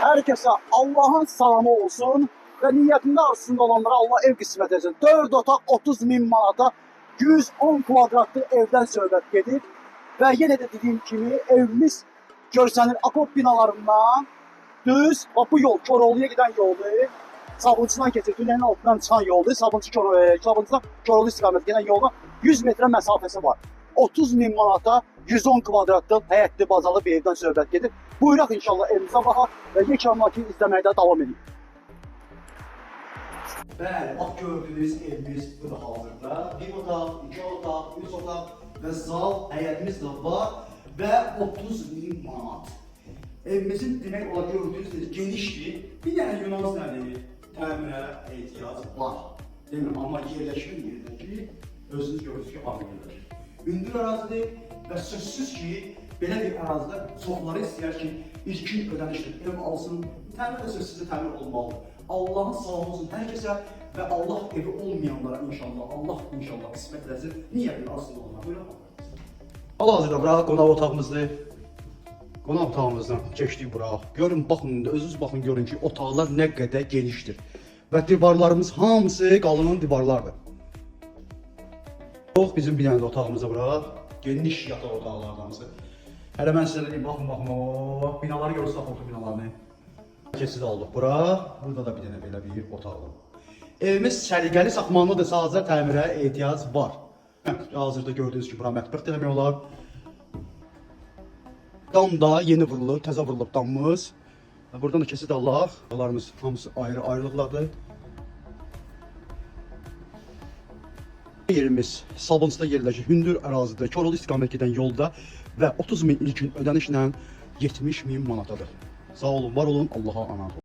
Herkese Allah'ın salamı olsun ve niyetinde arasında olanlara Allah ev kısmet etsin. 4 otak 30 bin manata 110 kvadratlı evden söhbət gedir. Ve yine de dediğim gibi evimiz görsənir akop binalarından düz bu yol Koroğlu'ya giden yoldu. Sabunçudan keçir, tünelin altından çıxan yoldu. Sabunçudan Koroğlu istiqamət giden yolda 100 metre mesafesi var. 30 bin manata 110 kvadratlı həyətli bazalı bir evden söhbət gedir. Buyuraq inşallah evimizə baxaq və yekanmakini izləməkdə davam edin. Bəli, bax gördüyünüz evimiz burada hazırda. 1 otaq, 2 otaq, 3 otaq və zal həyətimiz də var və 30 bin manat. Evimizin demək olar gördüyünüz genişdir. Bir dənə Yunan sənədi təmirə ehtiyac var. Demək, amma yerləşmə yerindəki özünüz görürsünüz ki, ağır yerləşir. Hündür ərazidir və sözsüz ki, belə bir ərazidə çoxları istəyər ki, ilkin ödənişdir, ev alsın, təmir də sözsüzü təmir olmalıdır. Allah'ın salamı olsun hər kəsə və Allah evi olmayanlara inşallah, Allah inşallah qismət eləsin, niyyətin aslında olmalı. Buyurun. Hal-hazırda bura qonaq otağımızdır. Qonaq otağımızdan keçdik bura. Görün, baxın, özünüz baxın, görün ki, otaqlar nə qədər genişdir. Və divarlarımız hamısı qalın divarlardır. Bizim bir dənə də otağımıza bura, geniş yataq otaqlardansı. Hələ mən sizə deyim, baxın, o binaları görürsünüz, otur binalarını. Keçid aldıq bura, burada da bir dənə belə bir otaqdır. Evimiz səliqəli saxmanlıdır, sadəcə təmirə ehtiyac var. Hazırda gördüyünüz ki, bura mətbəx demək olar. Dam da yeni vurulub, təzə vurulub damımız. Buradan da keçid aldıq. Otalarımız hamısı ayrı-ayrılıqlardır. Yerimiz Sabunçuda yerləşir, hündür ərazidə, Koroğlu istiqamət gedən yolda və 30 min ilkin ödənişlə 70 min manatadır. Sağ olun, var olun, Allah'a emanet olun.